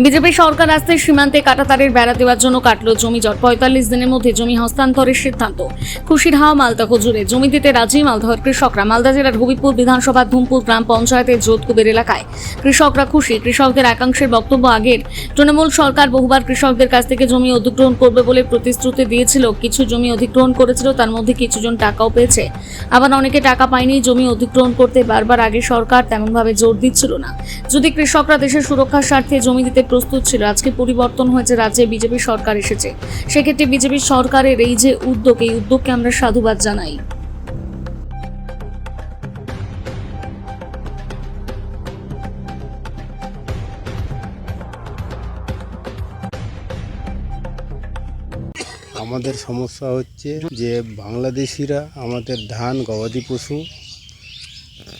BJP সরকার আসতে সীমান্তে কাঁটাতারের বেড়া দেওয়ার জন্য কাটলো জমি জট। ৪৫ দিনের মধ্যে জমি হস্তান্তরের সিদ্ধান্ত। খুশির হাওয়া মালদহ জুড়ে। জমি দিতে রাজি মালদহের কৃষকরা। মালদা জেলার হবিপুর বিধানসভা ধুমপুর গ্রাম পঞ্চায়েতের যোধকুবের এলাকায় কৃষকরা খুশি। কৃষকদের একাংশের বক্তব্য, আগের তৃণমূল সরকার বহুবার কৃষকদের কাছ থেকে জমি অধিগ্রহণ করবে বলে প্রতিশ্রুতি দিয়েছিল। কিছু জমি অধিগ্রহণ করেছিল, তার মধ্যে কিছুজন টাকাও পেয়েছে, আবার অনেকে টাকা পায়নি। জমি অধিগ্রহণ করতে বারবার আগে সরকার তেমনভাবে জোর দিচ্ছিল না। যদি কৃষকরা দেশের সুরক্ষার স্বার্থে জমি দিতে প্রস্তুত ছিল, আজকে পরিবর্তন হয়েছে, রাজ্যে বিজেপি সরকার এসেছে। সেক্ষেত্রে বিজেপি সরকারের এই যে উদ্যোগ, এই উদ্যোগকে আমরা সাধুবাদ জানাই। আমাদের সমস্যা হচ্ছে যে বাংলাদেশিরা আমাদের ধান গবাদি পশু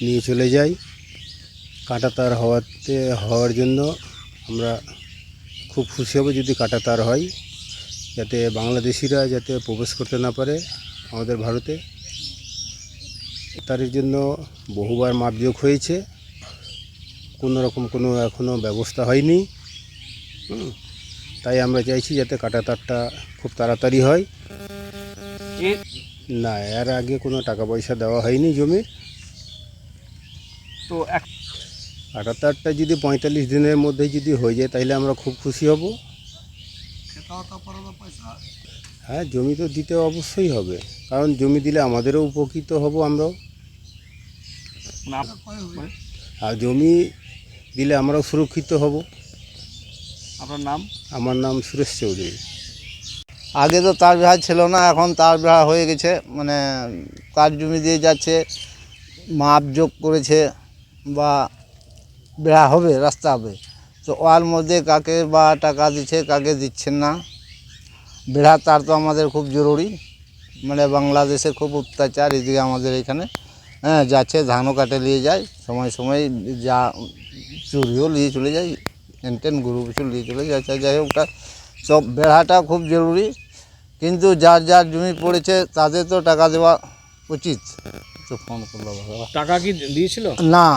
নিয়ে চলে যায়। কাঁটাতার হওয়ার জন্য আমরা খুব খুশি হব যদি কাঁটাতার হয়, যাতে বাংলাদেশিরা যাতে প্রবেশ করতে না পারে আমাদের ভারতে। তার জন্য বহুবার মাপযোগ হয়েছে, কোনো রকম কোনো এখনও ব্যবস্থা হয়নি। তাই আমরা চাইছি যাতে কাঁটাতারটা খুব তাড়াতাড়ি হয়। না, এর আগে কোনো টাকা পয়সা দেওয়া হয়নি জমির। তো কাঁটাতারটা যদি ৪৫ দিনের মধ্যে যদি হয়ে যায় তাহলে আমরা খুব খুশি হব। হ্যাঁ, জমি তো দিতে অবশ্যই হবে, কারণ জমি দিলে আমাদেরও উপকৃত হব আমরাও, আর জমি দিলে আমরাও সুরক্ষিত হব। আপনার নাম? আমার নাম সুরেশ চৌধুরী। আগে তো তার বিহার ছিল না, এখন তার বিহার হয়ে গেছে, মানে কার জমি দিয়ে যাচ্ছে, মাপ যোগ করেছে বা বেড়া হবে, রাস্তা হবে, তো ওর মধ্যে কাকে বা টাকা দিচ্ছে, কাকে দিচ্ছেন না। বেড়া তার তো আমাদের খুব জরুরি, মানে বাংলাদেশে খুব অত্যাচার এদিকে আমাদের এখানে। হ্যাঁ, যাচ্ছে ধানও কাটে নিয়ে যায়, সময় সময় যা চুরিও নিয়ে চলে যায়, টেন গরু কিছু নিয়ে চলে যাচ্ছে। যাই হোক, ওটা সব বেড়াটা খুব জরুরি, কিন্তু যার যার জমি পড়েছে তাদের তো টাকা দেওয়া উচিত। তো ফোন করলো, টাকা কি দিয়েছিল? না,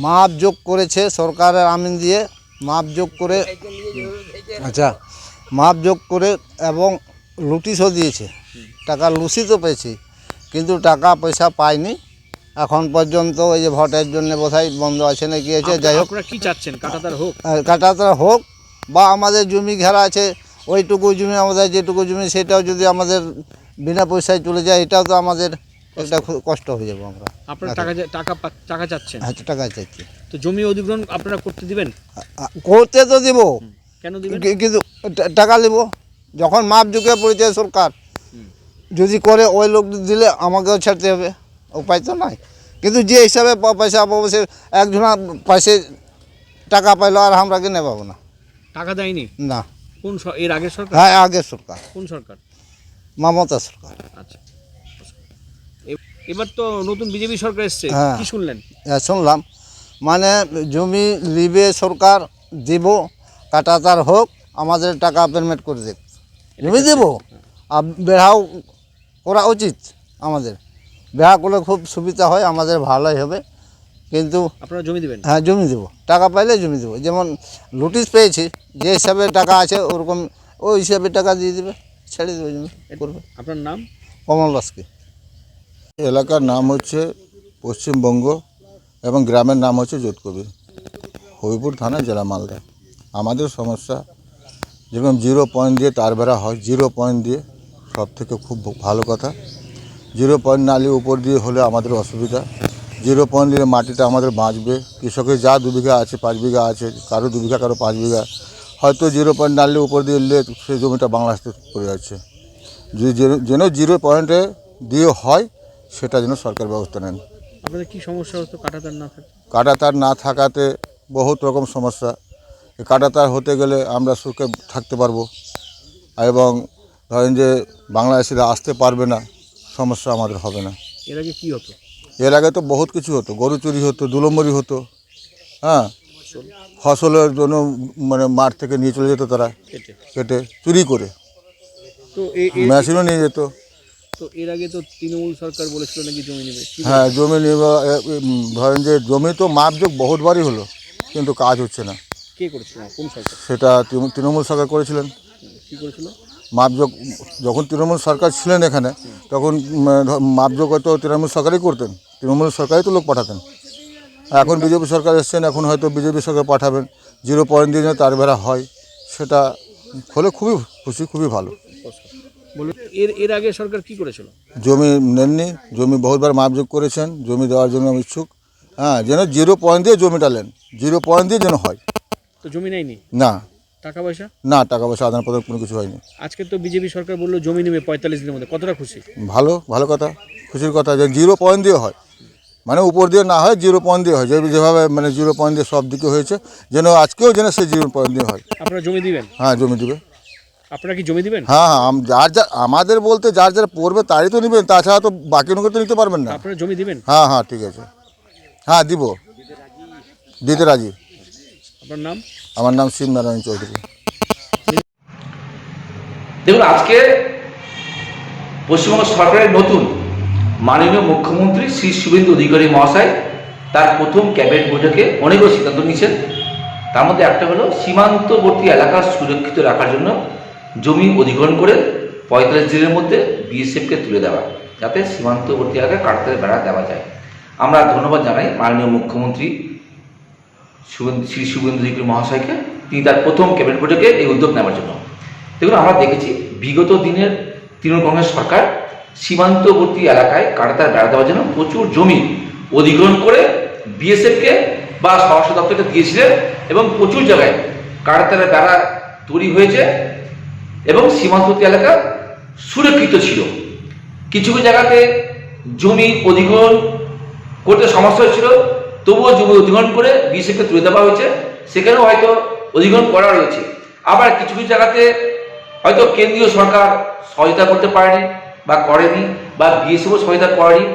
মাপ যোগ করেছে সরকারের আমিন দিয়ে, মাপ যোগ করে, আচ্ছা, মাপ যোগ করে এবং নোটিশও দিয়েছে, টাকা লুসিতও পেয়েছি, কিন্তু টাকা পয়সা পাইনি এখন পর্যন্ত। এই যে ভোটের জন্য বোধহয় বন্ধ আছে না কি আছে। যাই হোক, আপনারা কি চাচ্ছেন? কাঁটাতার হোক? কাঁটাতার হোক, বা আমাদের জমি ঘেরা আছে ওইটুকু জমি, আমাদের যেটুকু জমি সেটাও যদি আমাদের বিনা পয়সায় চলে যায়, এটাও তো আমাদের একটা কষ্ট হয়ে যাবো আমরা। আপনারা টাকা চাচ্ছেন? হ্যাঁ, টাকা চাইছি। তো জমি অধিগ্রহণ আপনারা করতে দিবেন? করতে তো দিব, কেন দিবেন? কিন্তু টাকা নেব। যখন মাপ যুগে পড়েছে সরকার, যদি করে ওই লোক দিলে আমাকেও ছাড়তে হবে, উপায় তো নাই। কিন্তু যে হিসাবে পয়সা পাবো, সে একজনা পয়সা টাকা পাইলো আর আমরা কিনে পাবো না। টাকা দেয়নি? না। কোন এর আগের সরকার? হ্যাঁ, আগের সরকার। কোন সরকার? মমতা সরকার। আচ্ছা, এবার তো নতুন বিজেপি সরকার এসছে, হ্যাঁ। কি শুনলেন? শুনলাম, মানে জমি লিবে সরকার, দিব, কাঁটাতার হোক, আমাদের টাকা পেমেন্ট করে দেব, জমি দেব। আর বেড়াও করা উচিত আমাদের, বেড়া করলে খুব সুবিধা হয়, আমাদের ভালোই হবে। কিন্তু আপনারা জমি দিবেন? হ্যাঁ, জমি দেবো, টাকা পাইলে জমি দেবো। যেমন নোটিশ পেয়েছি, যে হিসাবে টাকা আছে ওরকম ওই হিসাবে টাকা দিয়ে দেবে, ছেড়ে দেবে, জমি করবে। আপনার নাম? কমল বাস্কি। এলাকার নাম হচ্ছে পশ্চিমবঙ্গ এবং গ্রামের নাম হচ্ছে যোধকবি, হবিপুর থানা, জেলা মালদা। আমাদের সমস্যা যেরকম 0 পয়েন্ট দিয়ে তার বেড়া হয়, 0 পয়েন্ট দিয়ে সব থেকে খুব ভালো কথা। 0 পয়েন্ট নালি উপর দিয়ে হলে আমাদের অসুবিধা। 0 পয়েন্ট দিলে মাটিটা আমাদের বাঁচবে। কৃষকের যা 2 বিঘা আছে, 5 বিঘা আছে, কারো 2 বিঘা, কারো 5 বিঘা, হয়তো 0 পয়েন্ট নালি উপর দিয়ে এলে সেই জমিটা বাংলাদেশে পড়ে যাচ্ছে। যদি যেন 0 পয়েন্টে দিয়ে হয়, সেটা যেন সরকার ব্যবস্থা নেন। আপনাদের কি সমস্যা হতো কাঁটাতার না থাকে? কাঁটাতার না থাকাতে বহুত রকম সমস্যা। কাঁটাতার হতে গেলে আমরা সুখে থাকতে পারবো, এবং ধরেন যে বাংলাদেশিরা আসতে পারবে না, সমস্যা আমাদের হবে না। এর আগে কি হতো? এর আগে তো বহুত কিছু হতো, গরু চুরি হতো, 2 নম্বরি হতো। হ্যাঁ, ফসলের জন্য মানে মাঠ থেকে নিয়ে চলে যেত তারা, কেটে চুরি করে, তো মেশিনও নিয়ে যেত। তো এর আগে তো তৃণমূল সরকার বলেছিল নাকি জমি নেবে? হ্যাঁ, জমি নেওয়া, ধরেন যে জমি তো মাপযোগ বহুতবারই হলো, কিন্তু কাজ হচ্ছে না। কে কে করেছিল, কোন সরকার সেটা তৃণমূল সরকার করেছিলেন। কি করেছিল? মাপযোগ যখন তৃণমূল সরকার ছিলেন এখানে, তখন মাপযোগ হয়তো তৃণমূল সরকারই করতেন, তৃণমূল সরকারই তো লোক পাঠাতেন। এখন বিজেপি সরকার এসছেন, এখন হয়তো বিজেপি সরকার পাঠাবেন, 0 পয়েন্ট দিয়ে যেন তার বেড়া হয়, সেটা হলে খুবই খুশি, খুবই ভালো। বলুন, এর আগে সরকার কি করেছিল? জমি নেননি, জমি বহুতবার মাপযোগ করেছেন, জমি দেওয়ার জন্য আমি ইচ্ছুক। হ্যাঁ, যেন 0 পয়েন্ট দিয়ে জমিটা নেন, 0 পয়েন্ট দিয়ে যেন হয়। তো জমি নেয়নি? না টাকা পয়সা? না, টাকা পয়সা আদান প্রদান কোনো কিছু হয়নি। আজকে তো বিজেপি সরকার বললো জমি নেবে 45 দিনের মধ্যে, কতটা খুশি? ভালো কথা, খুশির কথা যে 0 পয়েন্ট দিয়ে হয়, মানে উপর দিয়ে না হয়, 0 পয়েন্ট দিয়ে হয়। যেভাবে মানে 0 পয়েন্ট দিয়ে সব দিকে হয়েছে, যেন আজকেও যেন সেই 0 পয়েন্ট দিয়ে হয়। আপনারা জমি দিবেন? হ্যাঁ, জমি দিবে। আপনারা কি জমি দিবেন? হ্যাঁ হ্যাঁ, যার আমাদের বলতে যার পড়বে তারই তো নেবেন, তাছাড়া তো বাকি লোকের তো নিতে পারবেন না। আপনারা জমি দিবেন? হ্যাঁ হ্যাঁ, ঠিক আছে, হ্যাঁ দিব, দিতে রাজি। আপনার নাম? আমার নাম শিবনারায়ণ চৌধুরী। দেখুন, আজকে পশ্চিমবঙ্গ সরকারের নতুন মাননীয় মুখ্যমন্ত্রী শ্রী শুভেন্দু অধিকারী মহাশয় তার প্রথম ক্যাবিনেট বৈঠকে অনেকগুলো সিদ্ধান্ত নিয়েছেন। তার মধ্যে একটা হলো সীমান্তবর্তী এলাকা সুরক্ষিত রাখার জন্য জমি অধিগ্রহণ করে 45 দিনের মধ্যে বিএসএফকে তুলে দেওয়া, যাতে সীমান্তবর্তী এলাকায় কাটাতারের বেড়া দেওয়া যায়। আমরা ধন্যবাদ জানাই মাননীয় মুখ্যমন্ত্রী শ্রী শুভেন্দু অধিকারী মহাশয়কে, তিনি তার প্রথম ক্যাবিনেট বৈঠকে এই উদ্যোগ নেওয়ার জন্য। দেখুন, আমরা দেখেছি বিগত দিনের তৃণমূল কংগ্রেস সরকার সীমান্তবর্তী এলাকায় কাটাতার বেড়া দেওয়ার জন্য প্রচুর জমি অধিগ্রহণ করে বিএসএফকে বা স্বরাষ্ট্র দপ্তরকে দিয়েছিলেন, এবং প্রচুর জায়গায় কাটাতারের বেড়া তৈরি হয়েছে এবং সীমান্তবর্তী এলাকা সুরক্ষিত ছিল। কিছু কিছু জায়গাতে জমি অধিগ্রহণ করতে সমস্যা হয়েছিল, তবুও জমি অধিগ্রহণ করে বিএসএফকে তুলে দেওয়া হয়েছে, সেখানেও হয়তো অধিগ্রহণ করা রয়েছে। আবার কিছু কিছু জায়গাতে হয়তো কেন্দ্রীয় সরকার সহায়তা করতে পারেনি বা করেনি, বা বিএসএফও সহায়তা করেনি,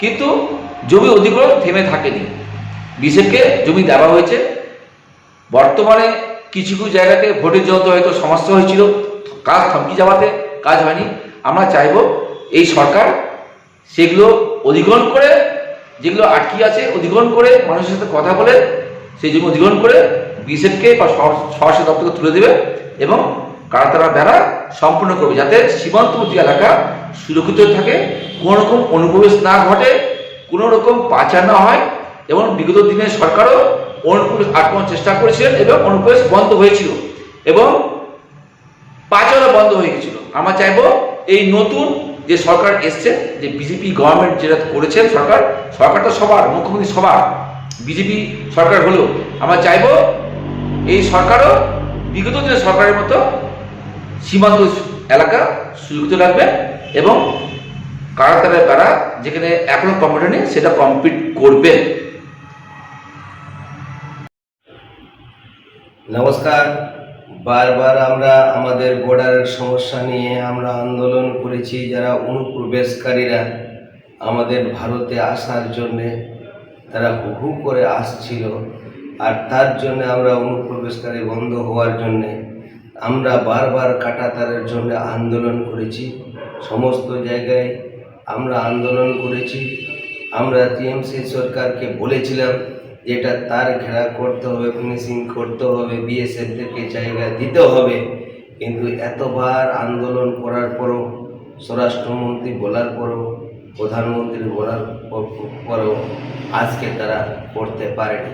কিন্তু জমি অধিগ্রহণ থেমে থাকেনি, বিএসএফকে জমি দেওয়া হয়েছে। বর্তমানে কিছু কিছু জায়গাতে ভোটের জন্য হয়তো সমস্যা হয়েছিল, কাজ থমকে যাওয়াতে কাজ হয়নি। আমরা চাইব এই সরকার সেগুলো অধিগ্রহণ করে, যেগুলো আটকে আছে অধিগ্রহণ করে, মানুষের সাথে কথা বলে সেই জমি অধিগ্রহণ করে বিএসএফকে বা স্বরাষ্ট্র দপ্তরকে তুলে দেবে এবং কাটাতার বেড়া সম্পূর্ণ করবে, যাতে সীমান্তবর্তী এলাকা সুরক্ষিত থাকে, কোনো রকম অনুপ্রবেশ না ঘটে, কোনো রকম পাচার না হয়। এবং বিগত দিনে সরকারও অনুপ্রবেশ আটকানোর চেষ্টা করেছিলেন এবং অনুপ্রবেশ বন্ধ হয়েছিল এবং পাচারও বন্ধ হয়ে গেছিল। আমরা চাইবো এই নতুন যে সরকার এসছে, যে বিজেপি গভর্নমেন্ট যেটা করেছেন, সরকারটা সবার, মুখ্যমন্ত্রী সবার, বিজেপি সরকার হলেও আমরা চাইবো এই সরকারও বিগত দিনের সরকারের মতো সীমান্ত এলাকা সুরক্ষিত রাখবে এবং কাটাতারের বেড়া যেখানে এখনো কমপ্লিট নেই সেটা কমপ্লিট করবে। নমস্কার। বারবার আমরা আমাদের বর্ডারের সমস্যা নিয়ে আমরা আন্দোলন করেছি। যারা অনুপ্রবেশকারীরা আমাদের ভারতে আসার জন্যে তারা হু করে আসছিল, আর তার জন্য আমরা অনুপ্রবেশকারী বন্ধ হওয়ার জন্যে আমরা বারবার কাটাতারের জন্য আন্দোলন করেছি। সমস্ত জায়গায় আমরা আন্দোলন করেছি। আমরা টিএমসি সরকারকে বলেছিলাম যে এটা তার ঘেরা করতে হবে, ফিনিশিং করতে হবে, বিএসএফদেরকে জায়গা দিতে হবে, কিন্তু এতবার আন্দোলন করার পরও, স্বরাষ্ট্রমন্ত্রী বলার পরও, প্রধানমন্ত্রী বলার পরও আজকে তারা করতে পারেনি।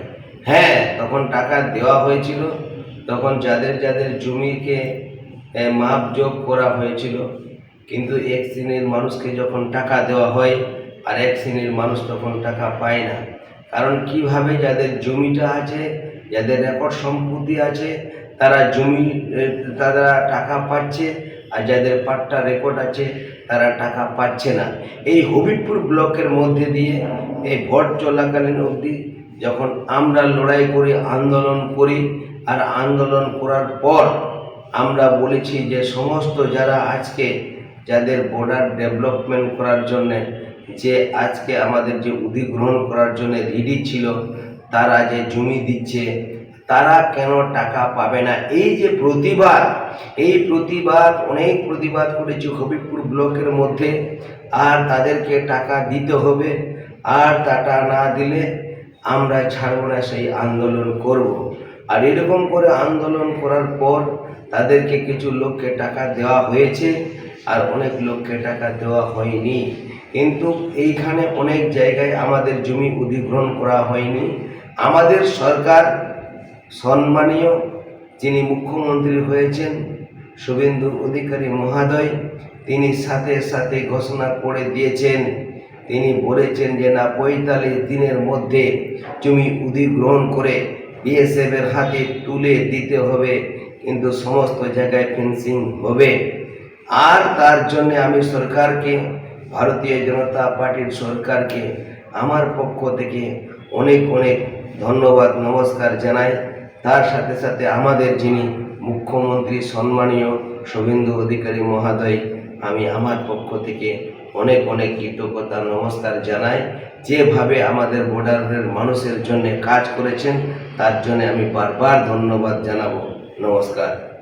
হ্যাঁ, তখন টাকা দেওয়া হয়েছিল, তখন যাদের যাদের জমিকে মাপযোগ করা হয়েছিল, কিন্তু এক শ্রেণীর মানুষকে যখন টাকা দেওয়া হয় আর এক শ্রেণীর মানুষ তখন টাকা পায় না। কারণ কিভাবে যাদের জমিটা আছে, যাদের রেকর্ড সম্পত্তি আছে, তারা তারা টাকা পাচ্ছে, আর যাদের পাট্টা রেকর্ড আছে তারা টাকা পাচ্ছে না। এই হবিবপুর ব্লকের মধ্যে দিয়ে এই ভোট চলাকালীন অবধি যখন আমরা লড়াই করি, আন্দোলন করি, আর আন্দোলন করার পর আমরা বলেছি যে সমস্ত যারা আজকে যাদের বর্ডার ডেভেলপমেন্ট করার জন্যে, যে আজকে আমাদের যে অধিগ্রহণ করার জন্য রেডি ছিল, তারা যে জমি দিচ্ছে, তারা কেন টাকা পাবে না? এই যে প্রতিবাদ, এই প্রতিবাদ, অনেক প্রতিবাদ করেছি হবিবপুর ব্লকের মধ্যে, আর তাদেরকে টাকা দিতে হবে, আর টাকা না দিলে আমরা ছাড়ব না, সেই আন্দোলন করব। আর এরকম করে আন্দোলন করার পর তাদেরকে কিছু লোককে টাকা দেওয়া হয়েছে আর অনেক লোককে টাকা দেওয়া হয়নি। কিন্তু এইখানে অনেক জায়গায় আমাদের জমি অধিগ্রহণ করা হয়নি। আমাদের সরকার সম্মানীয় যিনি মুখ্যমন্ত্রী হয়েছেন শুভেন্দু অধিকারী মহোদয়, তিনি সাথে সাথে ঘোষণা করে দিয়েছেন, তিনি বলেছেন যে না ৪৫ দিনের মধ্যে জমি অধিগ্রহণ করে বিএসএফ এর হাতে তুলে দিতে হবে, কিন্তু সমস্ত জায়গায় ফেন্সিং হবে। আর তার জন্য আমি সরকারকে, ভারতীয় জনতা পার্টির সরকারকে আমার পক্ষ থেকে অনেক অনেক ধন্যবাদ নমস্কার জানাই। তার সাথে সাথে আমাদের যিনি মুখ্যমন্ত্রী সম্মানীয় শুভেন্দু অধিকারী মহোদয়, আমি আমার পক্ষ থেকে অনেক অনেক কৃতজ্ঞতা নমস্কার জানাই। যেভাবে আমাদের বর্ডারের মানুষের জন্য কাজ করেছেন তার জন্য আমি বারবার ধন্যবাদ জানাবো। নমস্কার।